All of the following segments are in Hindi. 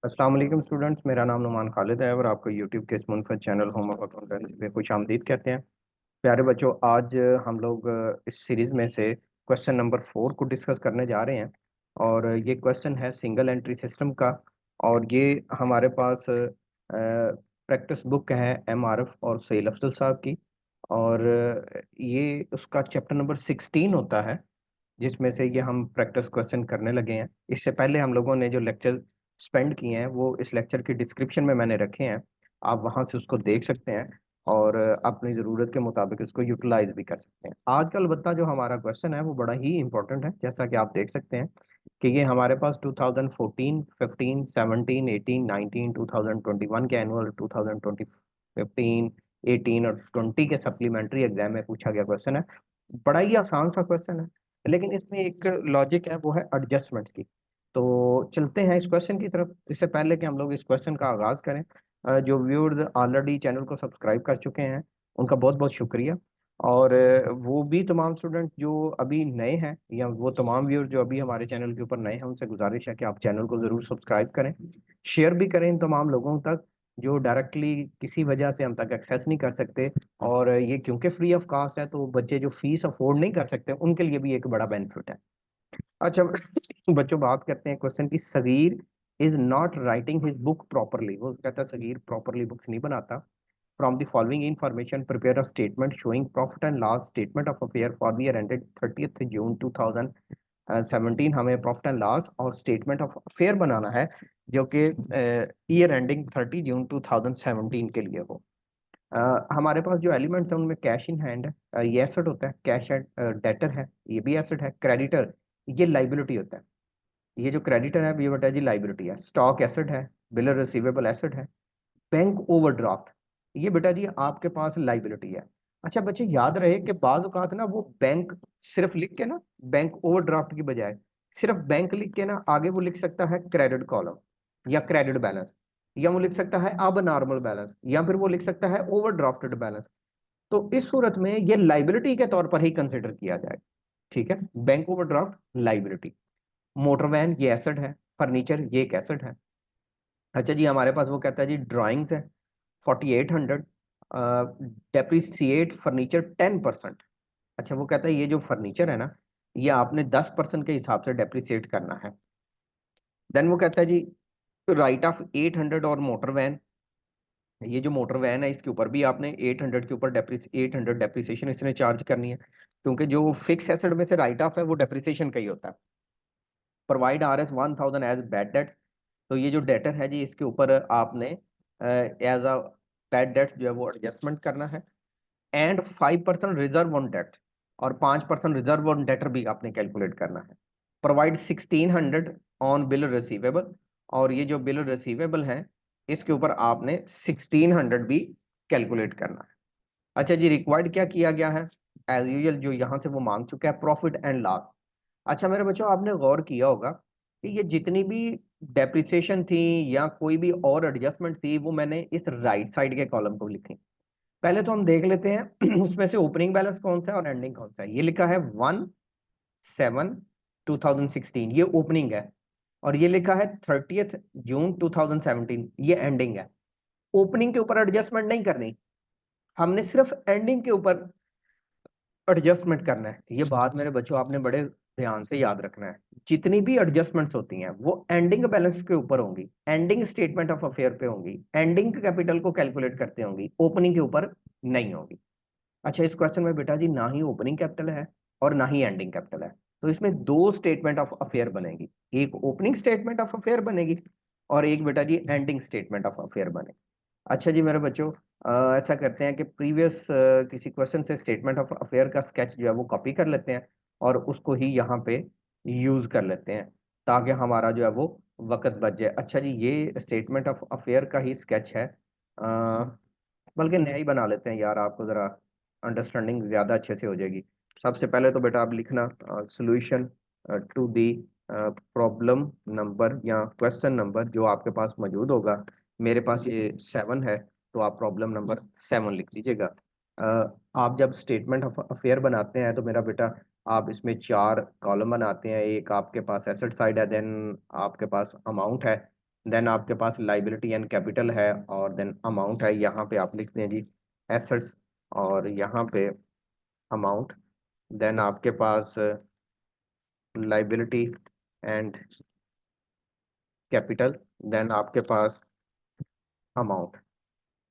अस्सलाम वालेकुम स्टूडेंट्स, मेरा नाम नुमान खालिद है और आपको यूट्यूब के इस मुनफरद चैनल होम ऑफ अकाउंटेंसी पे खुश आमदीद कहते हैं। प्यारे बच्चों, आज हम लोग इस सीरीज में से क्वेश्चन नंबर 4 को डिस्कस करने जा रहे हैं। और ये क्वेश्चन है सिंगल एंट्री सिस्टम का। और ये हमारे पास प्रैक्टिस बुक है एमआरएफ और सैयद अफजल साहब की। और ये उसका चैप्टर नंबर 16 होता है, जिसमें से ये हम प्रैक्टिस क्वेश्चन करने लगे हैं। इससे पहले हम लोगों ने जो लेक्चर स्पेंड किए हैं वो इस लेक्चर की डिस्क्रिप्शन में मैंने रखे हैं। आप वहां से उसको देख सकते हैं और अपनी ज़रूरत के मुताबिक इसको यूटिलाइज भी कर सकते हैं। आज का अलबत्ता जो हमारा क्वेश्चन है वो बड़ा ही इंपॉर्टेंट है, जैसा कि आप देख सकते हैं कि ये हमारे पास 2014, 15, 17, 18, 19, 2021 के एनुअल, 2020, 15, 18 और 20 के सप्लीमेंट्री एग्जाम में पूछा गया क्वेश्चन है। बड़ा ही आसान सा क्वेश्चन है, लेकिन इसमें एक लॉजिक है, वो है एडजस्टमेंट की। तो चलते हैं इस क्वेश्चन की तरफ। इससे पहले कि हम लोग इस क्वेश्चन का आगाज करें, जो व्यूअर्स ऑलरेडी चैनल को सब्सक्राइब कर चुके हैं उनका बहुत बहुत शुक्रिया। और वो भी तमाम स्टूडेंट जो अभी नए हैं या वो तमाम व्यूअर्स जो अभी हमारे चैनल के ऊपर नए हैं, उनसे गुजारिश है कि आप चैनल को जरूर सब्सक्राइब करें, शेयर भी करें इन तमाम लोगों तक जो डायरेक्टली किसी वजह से हम तक एक्सेस नहीं कर सकते। और ये क्योंकि फ्री ऑफ कास्ट है, तो बच्चे जो फीस अफोर्ड नहीं कर सकते उनके लिए भी एक बड़ा बेनिफिट है। अच्छा बच्चों, बात करते हैं क्वेश्चन की। Sagir is not writing his book properly. वो कहता है सगीर प्रॉपरली बुक्स नहीं बनाता। From the following information prepare a statement showing profit and loss statement of affair for the year ended 30th June 2017। हमें प्रॉफिट एंड लॉस और स्टेटमेंट ऑफ अफेयर बनाना है जो कि ईयर एंडिंग 30 जून 2017 के लिए हो। हमारे पास जो एलिमेंट्स हैं उनमें कैश इन हैंड है, ये एसेट होता है। कैश एंड डेटर है, ये भी एसेट है। क्रेडिटर ये लाइबिलिटी होता है। ये जो क्रेडिटर है ये बेटा जी लाइबिलिटी है। स्टॉक एसेट है। बिल रिसीवेबल एसेट है। बैंक ओवरड्राफ्ट ये बेटा जी आपके पास लाइबिलिटी है। अच्छा बच्चे, याद रहे कि बाज औकात ना वो बैंक सिर्फ लिख के ना, बैंक ओवरड्राफ्ट की बजाय सिर्फ बैंक लिख के ना आगे वो लिख सकता है क्रेडिट कॉलम या क्रेडिट बैलेंस, या वो लिख सकता है अब नॉर्मल बैलेंस, या फिर वो लिख सकता है ओवरड्राफ्टेड बैलेंस। तो इस सूरत में ये लाइबिलिटी के तौर पर ही कंसिडर किया जाए। ठीक है, bank overdraft liability. Motor van ये एसेट है। फर्नीचर ये एक एसेट है। अच्छा जी, हमारे पास वो कहता है जी ड्राइंग्स है 4800। Depreciate furniture 10%। अच्छा, वो कहता है ये जो फर्नीचर है ना, ये आपने 10% के हिसाब से डेप्रिसिएट करना है। देन वो कहता है जी राइट ऑफ 800 और मोटर वैन। ये जो मोटर वैन है इसके ऊपर भी आपने 800 के ऊपर 800 डेप्रिसिएशन इसने चार्ज करनी है, क्योंकि जो फिक्स एसेट में से राइट ऑफ है वो डेप्रिसिएशन का ही होता है। Provide R S 1000 as bad debt. तो ये जो डेटर है जी इसके ऊपर आपने एज अ बैड डेट जो है वो एडजस्टमेंट करना है। एंड 5% रिजर्व ऑन डेट, और 5% रिजर्व ऑन डेटर भी आपने कैलकुलेट करना है। प्रोवाइड 1600 ऑन बिल रिसीवेबल, और ये जो बिल रिसीवेबल है इसके ऊपर आपने 1600 भी कैलकुलेट करना है। अच्छा जी, रिक्वायर्ड क्या किया गया है? एज यूजल जो यहाँ से वो मांग चुका है प्रॉफिट एंड लॉस। अच्छा मेरे बच्चों, आपने गौर किया होगा कि ये जितनी भी डेप्रिसिएशन थी या कोई भी और एडजस्टमेंट थी वो मैंने इस राइट साइड के कॉलम को लिखी। पहले तो हम देख लेते हैं उसमें से ओपनिंग बैलेंस कौन सा है और एंडिंग कौन सा है। ये लिखा है 1/7/2016, ये ओपनिंग है। और ये लिखा है 30th जून 2017, ये एंडिंग है। ओपनिंग के ऊपर एडजस्टमेंट नहीं करनी, हमने सिर्फ एंडिंग के ऊपर एडजस्टमेंट करना है। ये बात मेरे बच्चों आपने बड़े ध्यान से याद रखना है। जितनी भी एडजस्टमेंट्स होती हैं वो एंडिंग बैलेंस के ऊपर होंगी, एंडिंग स्टेटमेंट ऑफ अफेयर पे होंगी, एंडिंग कैपिटल को कैलकुलेट करते होंगी, ओपनिंग के ऊपर नहीं होगी। अच्छा, इस क्वेश्चन में बेटा जी ना ही ओपनिंग कैपिटल है और ना ही एंडिंग कैपिटल है, तो इसमें दो स्टेटमेंट ऑफ अफेयर बनेगी। एक ओपनिंग स्टेटमेंट ऑफ अफेयर बनेगी और एक बेटा जी एंडिंग स्टेटमेंट ऑफ अफेयर बनेगी। अच्छा जी मेरे बच्चों, ऐसा करते हैं कि प्रीवियस किसी क्वेश्चन से स्टेटमेंट ऑफ अफेयर का स्केच जो है वो कॉपी कर लेते हैं और उसको ही यहाँ पे यूज कर लेते हैं, ताकि हमारा जो है वो वक्त बच जाए। अच्छा जी, ये स्टेटमेंट ऑफ अफेयर का ही स्केच है, बल्कि नया ही बना लेते हैं यार, आपको जरा अंडरस्टैंडिंग ज्यादा अच्छे से हो जाएगी। सबसे पहले तो बेटा आप लिखना solution to the problem number या क्वेश्चन नंबर जो आपके पास मौजूद होगा। मेरे पास ये 7 है, तो आप प्रॉब्लम नंबर 7 लिख लीजिएगा। आप जब स्टेटमेंट ऑफ अफेयर बनाते हैं तो मेरा बेटा आप इसमें 4 कॉलम बनाते हैं। एक आपके पास एसेट साइड है, देन आपके पास अमाउंट है, देन आपके पास लाइबिलिटी एंड कैपिटल है, और देन अमाउंट है। यहाँ पे आप लिखते हैं जी एसेट्स, और यहाँ पे अमाउंट। देन आपके पास लाइबिलिटी एंड कैपिटल, देन आपके पास अमाउंट।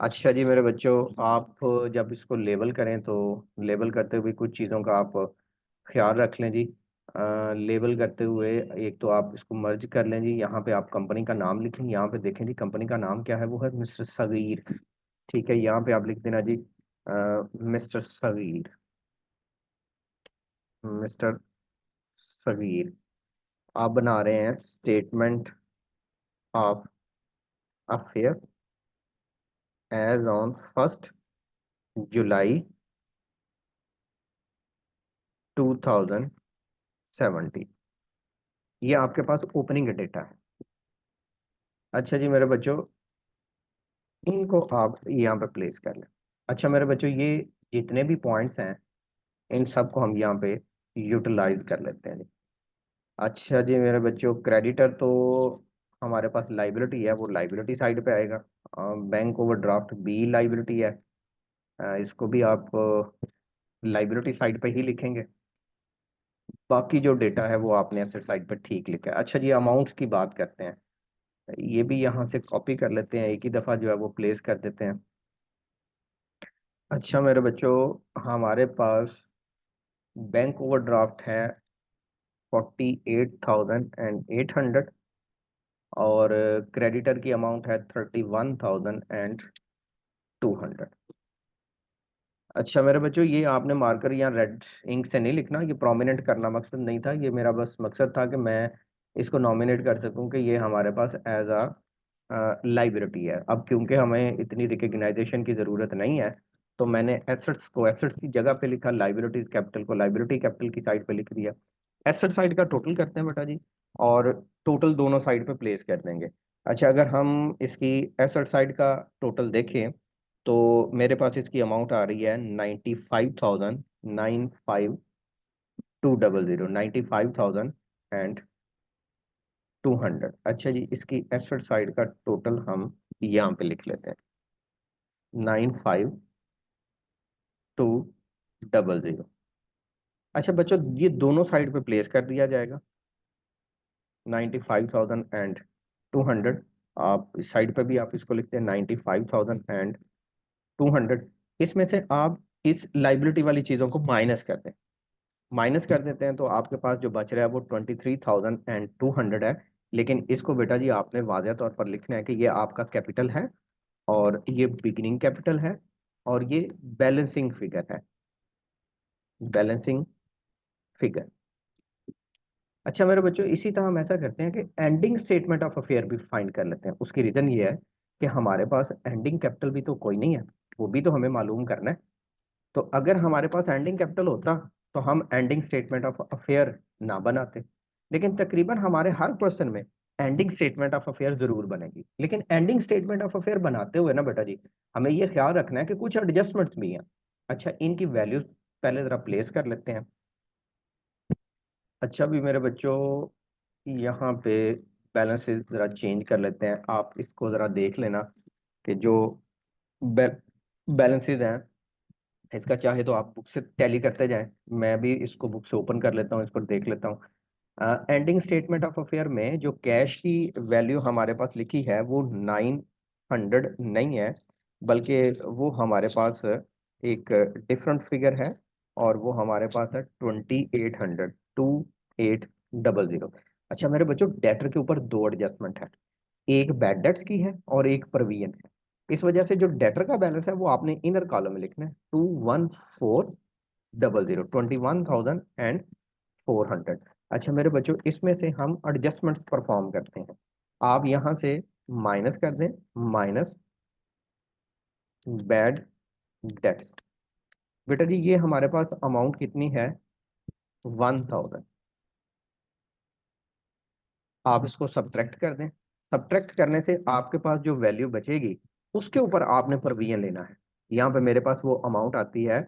अच्छा जी मेरे बच्चों, आप जब इसको लेबल करें तो लेबल करते हुए कुछ चीज़ों का आप ख्याल रख लें जी। लेबल करते हुए एक तो आप इसको मर्ज कर लें जी। यहाँ पे आप कंपनी का नाम लिखें, यहाँ पे देखें जी कंपनी का नाम क्या है, वो है मिस्टर सगीर। ठीक है, यहाँ पे आप लिख देना जी मिस्टर सगीर, मिस्टर सगीर। आप बना रहे हैं statement of affair as on 1 July 2017। ये आपके पास ओपनिंग डेटा है। अच्छा जी मेरे बच्चों, इनको आप यहाँ पे प्लेस कर लें। अच्छा मेरे बच्चों, ये जितने भी पॉइंट्स हैं इन सबको हम यहाँ पे यूटिलाइज कर लेते हैं। अच्छा जी मेरे बच्चों, क्रेडिटर तो हमारे पास लाइबिलिटी है, वो लाइबिलिटी साइड पे आएगा। बैंक ओवरड्राफ्ट बी लाइबिलिटी है, इसको भी आप लाइबिलिटी साइड पे ही लिखेंगे। बाकी जो डेटा है वो आपने एसेट साइड पे ठीक लिखा है। अच्छा जी, अमाउंट्स की बात करते हैं। ये भी यहाँ से कॉपी कर लेते हैं, एक ही दफ़ा जो है वो प्लेस कर देते हैं। अच्छा मेरे बच्चों, हमारे पास बैंक ओवरड्राफ्ट है 48,800, और क्रेडिटर की अमाउंट है 31,200। अच्छा मेरे बच्चों, ये आपने मार्कर या रेड इंक से नहीं लिखना, ये प्रोमिनेंट करना मकसद नहीं था, ये मेरा बस मकसद था कि मैं इसको नॉमिनेट कर सकूं कि ये हमारे पास एज अ लाइबिलिटी है। अब क्योंकि हमें इतनी रिकग्नाइजेशन की ज़रूरत नहीं है, तो मैंने एसेट्स को एसेट्स की जगह पे लिखा, लाइबिलिटीज कैपिटल को लाइबिलिटी कैपिटल की साइड पे लिख दिया। एसेट साइड का टोटल करते हैं बेटा जी, और टोटल दोनों साइड पे प्लेस कर देंगे। अच्छा, अगर हम इसकी एसेट साइड का टोटल देखें तो मेरे पास इसकी अमाउंट आ रही है 95,95200, 95,200। अच्छा जी, इसकी एसेट साइड का टोटल हम यहाँ पे लिख लेते हैं 95,200। अच्छा बच्चों, ये दोनों साइड पे प्लेस कर दिया जाएगा 95,200। आप इस साइड पे भी आप इसको लिखते हैं 95,200। इसमें से आप इस लाइबिलिटी वाली चीजों को माइनस कर दें, माइनस कर देते हैं तो आपके पास जो बच रहा है वो 23,200 है। लेकिन इसको बेटा जी आपने वाज़ह तौर पर लिखना है कि ये आपका कैपिटल है, और ये बिगिनिंग कैपिटल है, और ये बैलेंसिंग फिगर है, बैलेंसिंग फिगर। अच्छा मेरे बच्चों, इसी तरह हम ऐसा करते हैं कि एंडिंग स्टेटमेंट ऑफ अफेयर भी फाइंड कर लेते हैं। उसकी रीजन ये है कि हमारे पास एंडिंग कैपिटल भी तो कोई नहीं है, वो भी तो हमें मालूम करना है। तो अगर हमारे पास एंडिंग कैपिटल होता तो हम एंडिंग स्टेटमेंट ऑफ अफेयर ना बनाते। लेकिन तकरीबन हमारे हर क्वेश्चन में एंडिंग स्टेटमेंट ऑफ अफेयर जरूर बनेगी। लेकिन एंडिंग स्टेटमेंट ऑफ अफेयर बनाते हुए ना बेटा जी, हमें ये ख्याल रखना है कि कुछ एडजस्टमेंट्स भी हैं। अच्छा, इनकी वैल्यूज पहले जरा प्लेस कर लेते हैं। अच्छा भी मेरे बच्चों, यहाँ पे बैलेंसेस जरा चेंज कर लेते हैं। आप इसको जरा देख लेना कि जो बैलेंसेस हैं, इसका चाहे तो आप बुक से टैली करते जाएं, मैं भी इसको बुक से ओपन कर लेता हूँ, इसको देख लेता हूँ। एंडिंग स्टेटमेंट ऑफ अफेयर में जो कैश की वैल्यू हमारे पास लिखी है वो 900 नहीं है, बल्कि वो हमारे पास एक डिफरेंट फिगर है, और वो हमारे पास है 2800, 2800। अच्छा मेरे बच्चों, डेटर के ऊपर दो एडजस्टमेंट है, एक बैड डेट्स की है और एक प्रोविजन है। इस वजह से जो डेटर का बैलेंस है वो आपने इनर कॉलम में लिखना है 21400, 21,400। अच्छा मेरे बच्चों, इसमें से हम एडजस्टमेंट परफॉर्म करते हैं। आप यहां से माइनस कर दें, माइनस बैड डेट्स। बेटा जी, ये हमारे पास अमाउंट कितनी है 1,000। आप इसको सब्ट्रैक्ट कर दें, सब्ट्रैक्ट करने से आपके पास जो वैल्यू बचेगी उसके ऊपर आपने प्रोविजन लेना है। यहाँ पे मेरे पास वो अमाउंट आती है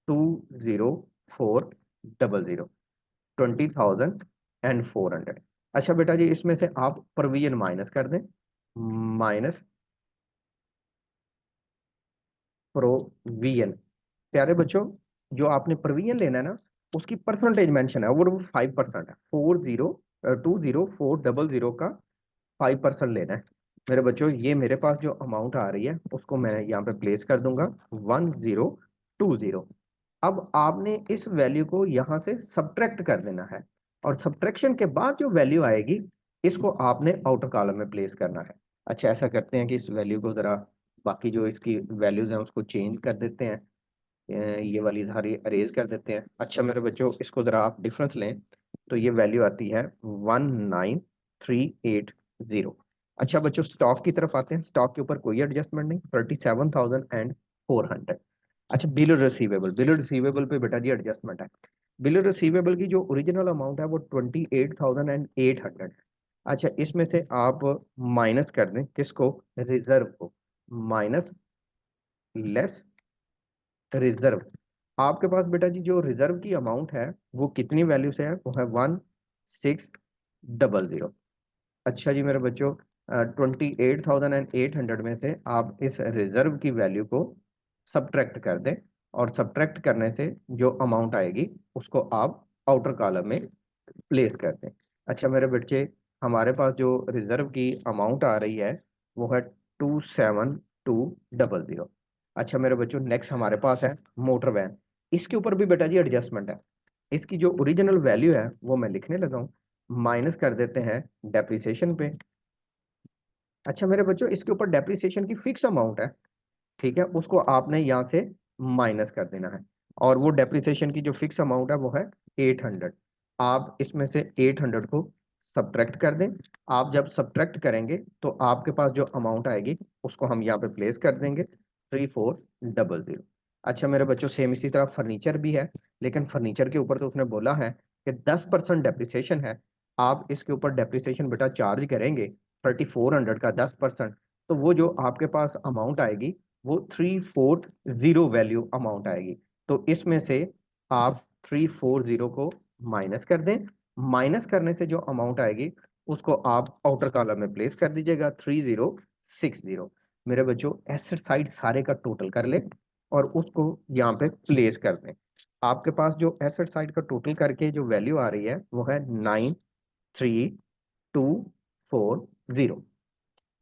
20400, 20,400। अच्छा बेटा जी, इसमें से आप प्रोविजन माइनस कर दें, माइनस प्रोविजन। प्यारे बच्चों, जो आपने प्रोविजन लेना है ना, उसकी परसेंटेज मेंशन है, वो 5% है। 40400 का 5% लेना है। मेरे बच्चों, ये मेरे पास जो अमाउंट आ रही है उसको मैं यहाँ पे प्लेस कर दूंगा 1020। अब आपने इस वैल्यू को यहाँ से सब्ट्रैक्ट कर देना है, और सब्ट्रैक्शन के बाद जो वैल्यू आएगी इसको आपने आउटर कॉलम में प्लेस करना है। अच्छा, ऐसा करते हैं कि इस वैल्यू को जरा, बाकी जो इसकी वैल्यूज हैं उसको चेंज कर देते हैं। ये वाली सारी अरेज कर देते हैं। अच्छा मेरे बच्चों, इसको जरा आप डिफरेंस लें तो ये वैल्यू आती है 19380। अच्छा बच्चों, स्टॉक की तरफ आते हैं। स्टॉक के ऊपर कोई एडजस्टमेंट नहीं, 37,400। अच्छा, बिल रिसीवेबल पे बेटा जी एडजस्टमेंट है। बिल रिसीवेबल की जो ओरिजिनल अमाउंट है वो 28,800 है। अच्छा, इसमें से आप माइनस कर दें किसको, रिजर्व को, माइनस लेस रिजर्व। आपके पास बेटा जी जो रिजर्व की अमाउंट है वो कितनी वैल्यू से है, वो है 1600। अच्छा जी मेरे बच्चों, 28,800 में से आप इस रिजर्व की वैल्यू को सब्ट्रैक्ट कर दें, और सब्ट्रैक्ट करने से जो अमाउंट आएगी उसको आप आउटर कॉलम में प्लेस कर दें। अच्छा मेरे बच्चे, हमारे पास जो रिजर्व की अमाउंट आ रही है वो है 27200। अच्छा मेरे बच्चों, नेक्स्ट हमारे पास है मोटर वैन। इसके ऊपर भी बेटा जी एडजस्टमेंट है। इसकी जो ओरिजिनल वैल्यू है वो मैं लिखने लगा हूँ, माइनस कर देते हैं डेप्रिसिएशन पे। अच्छा मेरे बच्चों, इसके ऊपर डेप्रिसिएशन की फिक्स अमाउंट है, ठीक है, उसको आपने यहाँ से माइनस कर देना है। और वो डेप्रिसिएशन की जो फिक्स अमाउंट है वो है 800। आप इसमें से 800 को सब्ट्रैक्ट कर दें। आप जब सब्ट्रैक्ट करेंगे तो आपके पास जो अमाउंट आएगी उसको हम यहाँ पे प्लेस कर देंगे 3400। अच्छा मेरे बच्चों, सेम इसी तरह फर्नीचर भी है, लेकिन फर्नीचर के ऊपर तो उसने बोला है कि 10% डेप्रिसिएशन है। आप इसके ऊपर डेप्रिसिएशन बेटा चार्ज करेंगे 3400 का 10%, तो वो जो आपके पास अमाउंट आएगी वो 340 वैल्यू अमाउंट आएगी। तो इसमें से आप 340 को माइनस कर दें। माइनस करने से जो अमाउंट आएगी उसको आप आउटर कॉलम में प्लेस कर दीजिएगा 3060। मेरे बच्चों, एसेट साइड सारे का टोटल कर ले और उसको यहाँ पे प्लेस कर दें। आपके पास जो एसेट साइड का टोटल करके जो वैल्यू आ रही है वो है 93240।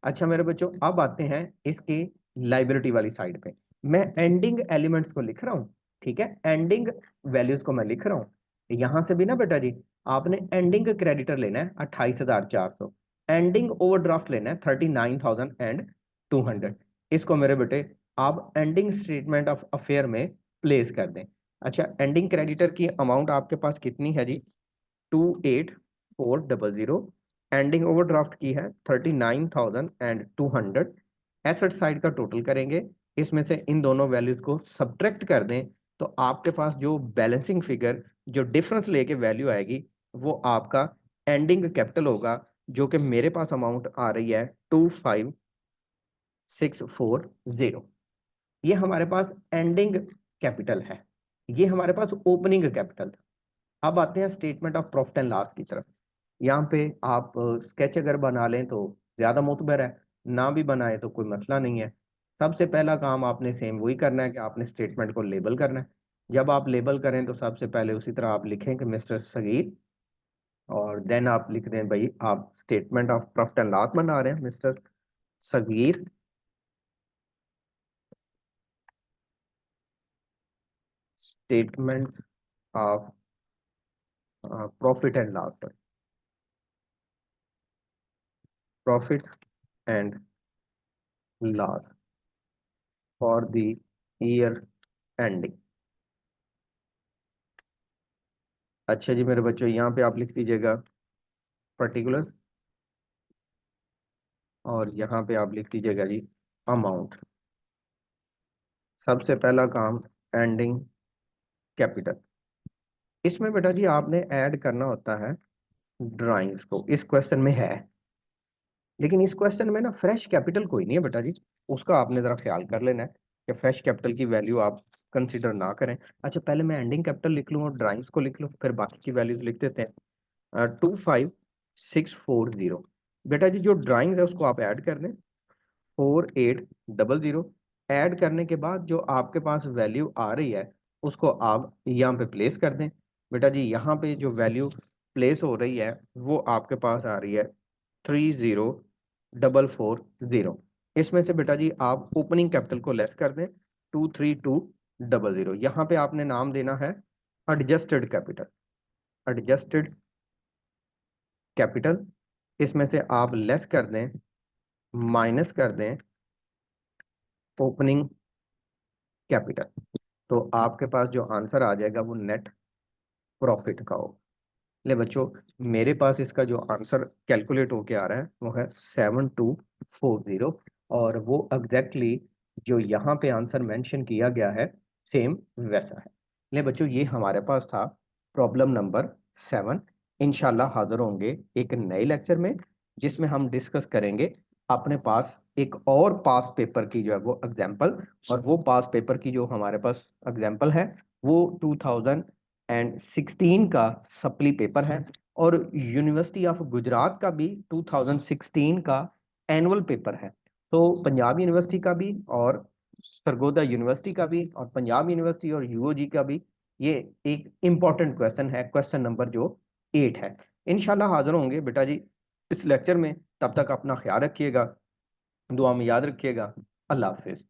अच्छा मेरे बच्चों, अब आते हैं इसकी लाइबिलिटी वाली साइड पे। मैं एंडिंग एलिमेंट्स को लिख रहा हूँ, ठीक है, एंडिंग वैल्यूज को मैं लिख रहा हूँ। यहां से भी ना बेटा जी, आपने एंडिंग क्रेडिटर लेना है 28,400, एंडिंग ओवरड्राफ्ट लेना है 39,200। इसको मेरे बेटे आप एंडिंग स्टेटमेंट ऑफ अफेयर में प्लेस कर दें। अच्छा, एंडिंग क्रेडिटर की अमाउंट आपके पास कितनी है जी, 28400। एंडिंग ओवरड्राफ्ट की है 39,200। एसेट साइड का टोटल करेंगे, इसमें से इन दोनों वैल्यूज को सब्ट्रैक्ट कर दें, तो आपके पास जो बैलेंसिंग फिगर, जो डिफरेंस लेके वैल्यू आएगी वो आपका एंडिंग कैपिटल होगा, जो कि मेरे पास अमाउंट आ रही है 25640। ये हमारे पास एंडिंग कैपिटल है, ये हमारे पास ओपनिंग कैपिटल था। अब आते हैं statement of profit and loss की तरफ। यहाँ पे आप स्केच अगर बना लें तो ज्यादा मुतबर है, ना भी बनाए तो कोई मसला नहीं है। सबसे पहला काम आपने सेम वही करना है कि आपने स्टेटमेंट को लेबल करना है। जब आप लेबल करें तो सबसे पहले उसी तरह आप लिखें कि मिस्टर सगीर, और देन आप लिख दें भाई आप statement of profit and loss बना रहे हैं, mister Sagir statement of profit and loss, profit and loss for the year ending. अच्छा जी मेरे बच्चों, यहाँ पे आप लिख दीजिएगा पर्टिकुलर, और यहाँ पे आप लिख दीजिएगा जी अमाउंट। सबसे पहला काम एंडिंग कैपिटल। इसमें बेटा जी आपने ऐड करना होता है ड्राइंग्स को, इस क्वेश्चन में है, लेकिन इस क्वेश्चन में ना फ्रेश कैपिटल कोई नहीं है बेटा जी। उसका आपने जरा ख्याल कर लेना है कि फ्रेश कैपिटल की वैल्यू आप कंसिडर ना करें। अच्छा, पहले मैं एंडिंग कैपिटल लिख लूँ और ड्राइंग्स को लिख लूँ, फिर बाकी की वैल्यूज लिख देते हैं। 25640। बेटा जी जो ड्राइंग है उसको आप ऐड कर दें, 4800। ऐड करने के बाद जो आपके पास वैल्यू आ रही है उसको आप यहाँ पे प्लेस कर दें। बेटा जी यहाँ पे जो वैल्यू प्लेस हो रही है वो आपके पास आ रही है 30440। इसमें से बेटा जी आप ओपनिंग कैपिटल को लेस कर दें, 23200। यहाँ पे आपने नाम देना है एडजस्टेड कैपिटल, एडजस्टेड कैपिटल। इसमें से आप लेस कर दें, माइनस कर दें ओपनिंग कैपिटल। तो आपके पास जो आंसर आ जाएगा वो नेट प्रॉफिट का होगा। ले बच्चों, मेरे पास इसका जो आंसर कैलकुलेट होके आ रहा है वो है 7240, और वो एग्जैक्टली जो यहाँ पे आंसर मेंशन किया गया है सेम वैसा है। ले बच्चों, ये हमारे पास था प्रॉब्लम नंबर 7। इंशाल्लाह हाजिर होंगे एक नए लेक्चर में जिसमें हम डिस्कस करेंगे अपने पास एक और पास पेपर की जो है वो एग्जाम्पल। और वो पास पेपर की जो हमारे पास एग्जाम्पल है वो 2016 का सप्ली पेपर है, और यूनिवर्सिटी ऑफ गुजरात का भी 2016 का एनुअल पेपर है। तो पंजाब यूनिवर्सिटी का भी और सरगोदा यूनिवर्सिटी का भी और पंजाब यूनिवर्सिटी और यूओजी का भी ये एक इम्पॉर्टेंट क्वेश्चन है, क्वेश्चन नंबर जो 8 है। इंशाल्लाह हाजिर होंगे बेटा जी इस लेक्चर में। तब तक अपना ख्याल रखिएगा, दुआ में याद रखिएगा। अल्लाह हाफिज।